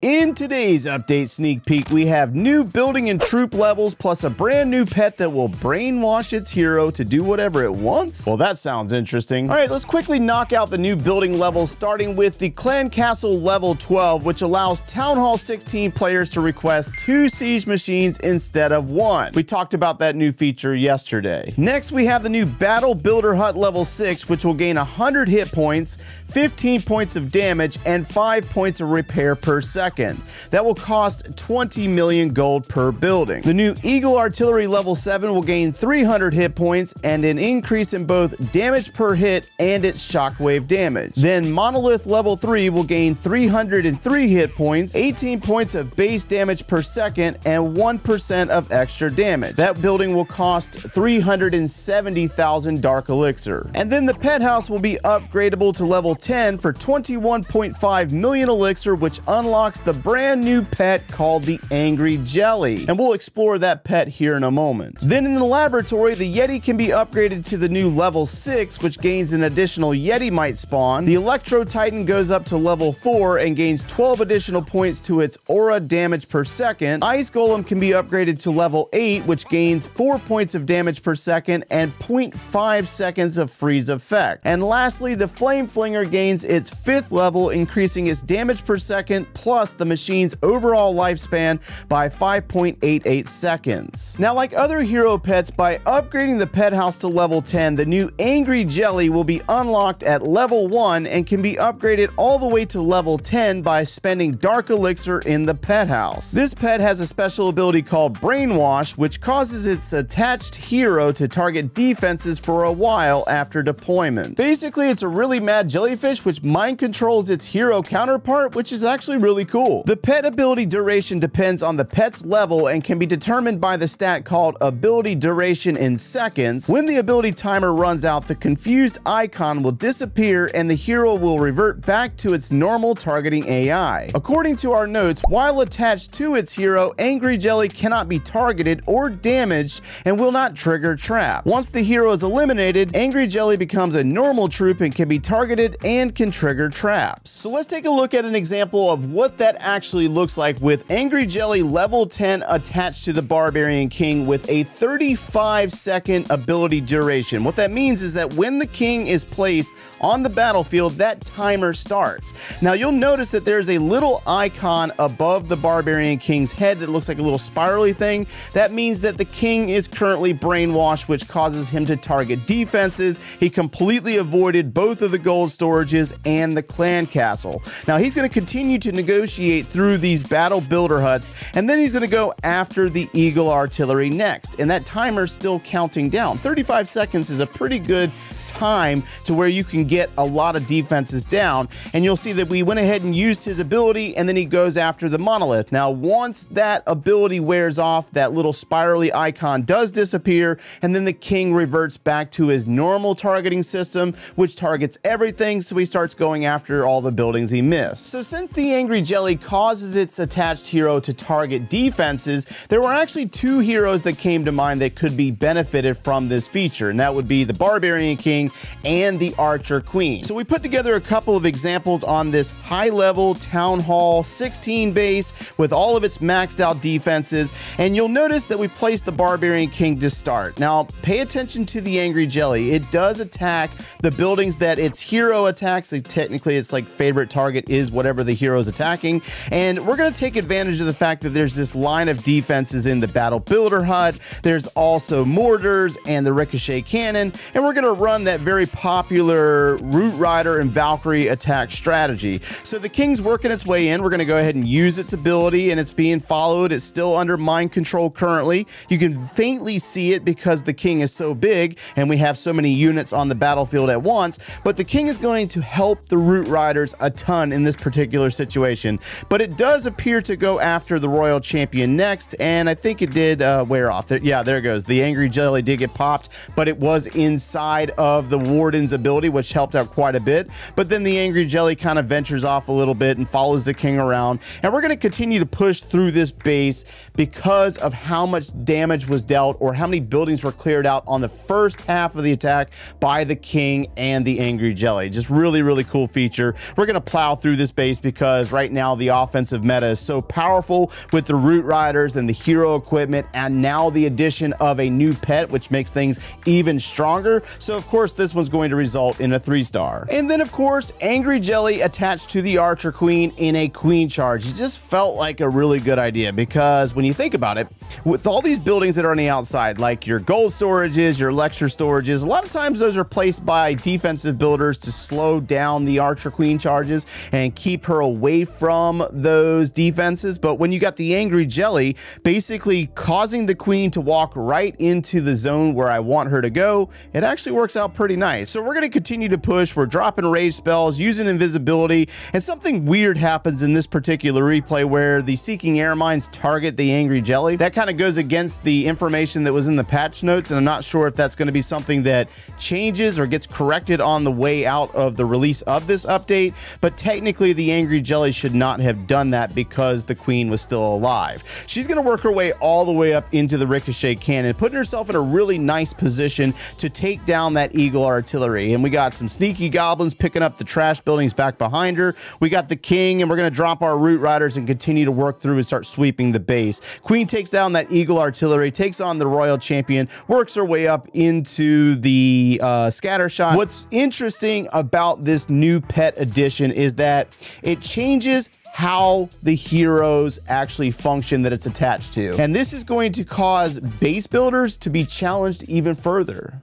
In today's update sneak peek, we have new building and troop levels plus a brand new pet that will brainwash its hero to do whatever it wants. Well, that sounds interesting. All right, let's quickly knock out the new building levels, starting with the Clan Castle level 12, which allows Town Hall 16 players to request 2 siege machines instead of 1. We talked about that new feature yesterday. Next, we have the new Battle Builder Hut level 6, which will gain 100 hit points, 15 points of damage, and 5 points of repair per second. That will cost 20 million gold per building. The new Eagle Artillery level 7 will gain 300 hit points and an increase in both damage per hit and its shockwave damage. Then Monolith level 3 will gain 303 hit points, 18 points of base damage per second, and 1% of extra damage. That building will cost 370,000 Dark Elixir. And then the Pet House will be upgradable to level 10 for 21.5 million Elixir, which unlocks the brand new pet called the Angry Jelly, and we'll explore that pet here in a moment. Then in the laboratory, the Yeti can be upgraded to the new level 6, which gains an additional Yeti Might spawn. The Electro Titan goes up to level 4 and gains 12 additional points to its aura damage per second. Ice Golem can be upgraded to level 8, which gains 4 points of damage per second and 0.5 seconds of freeze effect. And lastly, the Flame Flinger gains its 5th level, increasing its damage per second plus the machine's overall lifespan by 5.88 seconds. Now, like other hero pets, by upgrading the Pet House to level 10, the new Angry Jelly will be unlocked at level 1 and can be upgraded all the way to level 10 by spending Dark Elixir in the Pet House. This pet has a special ability called Brainwash, which causes its attached hero to target defenses for a while after deployment. Basically, it's a really mad jellyfish which mind controls its hero counterpart, which is actually really cool. The pet ability duration depends on the pet's level and can be determined by the stat called ability duration in seconds. When the ability timer runs out, the confused icon will disappear and the hero will revert back to its normal targeting AI. According to our notes, while attached to its hero, Angry Jelly cannot be targeted or damaged and will not trigger traps. Once the hero is eliminated, Angry Jelly becomes a normal troop and can be targeted and can trigger traps. So let's take a look at an example of what that actually looks like with Angry Jelly level 10 attached to the Barbarian King with a 35-second ability duration. What that means is that when the king is placed on the battlefield, that timer starts. Now you'll notice that there's a little icon above the Barbarian King's head that looks like a little spirally thing. That means that the king is currently brainwashed, which causes him to target defenses. He completely avoided both of the gold storages and the clan castle. Now he's going to continue to negotiate through these battle builder huts, and then he's going to go after the Eagle Artillery next, and that timer's still counting down. 35 seconds is a pretty good time to where you can get a lot of defenses down, and you'll see that we went ahead and used his ability, and then he goes after the monolith. Now once that ability wears off, that little spirally icon does disappear, and then the king reverts back to his normal targeting system, which targets everything, so he starts going after all the buildings he missed. So since the Angry Jelly causes its attached hero to target defenses, there were actually 2 heroes that came to mind that could be benefited from this feature, and that would be the Barbarian King and the Archer Queen. So we put together a couple of examples on this high-level Town Hall 16 base with all of its maxed out defenses, and you'll notice that we placed the Barbarian King to start. Now pay attention to the Angry Jelly. It does attack the buildings that its hero attacks. So technically its like favorite target is whatever the hero is attacking, and we're going to take advantage of the fact that there's this line of defenses in the Battle Builder Hut. There's also mortars and the Ricochet Cannon, and we're going to run that very popular Root Rider and Valkyrie attack strategy. So the king's working its way in. We're going to go ahead and use its ability, and it's being followed. It's still under mind control currently. You can faintly see it because the king is so big and we have so many units on the battlefield at once, but the king is going to help the Root Riders a ton in this particular situation. But it does appear to go after the Royal Champion next, and I think it did wear off. Yeah, there it goes. The Angry Jelly did get popped, but it was inside of of the Warden's ability, which helped out quite a bit. But then the Angry Jelly kind of ventures off a little bit and follows the king around. And we're going to continue to push through this base because of how much damage was dealt or how many buildings were cleared out on the first half of the attack by the king and the Angry Jelly. Just really, really cool feature. We're going to plow through this base because right now the offensive meta is so powerful with the Root Riders and the hero equipment, and now the addition of a new pet, which makes things even stronger. So of course this one's going to result in a 3-star. And then of course Angry Jelly attached to the Archer Queen in a queen charge. It just felt like a really good idea because when you think about it, with all these buildings that are on the outside, like your gold storages, your lecture storages, a lot of times those are placed by defensive builders to slow down the Archer Queen charges and keep her away from those defenses. But when you got the Angry Jelly basically causing the queen to walk right into the zone where I want her to go, it actually works out pretty nice. So we're going to continue to push. We're dropping rage spells, using invisibility, and something weird happens in this particular replay where the Seeking Air Mines target the Angry Jelly. That kind of goes against the information that was in the patch notes, and I'm not sure if that's going to be something that changes or gets corrected on the way out of the release of this update, but technically the Angry Jelly should not have done that because the queen was still alive. She's going to work her way all the way up into the ricochet cannon, putting herself in a really nice position to take down that Eagle artillery. And we got some sneaky goblins picking up the trash buildings back behind her. We got the king, and we're going to drop our Root Riders and continue to work through and start sweeping the base. Queen takes down that Eagle artillery, takes on the Royal Champion, works her way up into the scatter shot. What's interesting about this new pet addition is that it changes how the heroes actually function that it's attached to. And this is going to cause base builders to be challenged even further.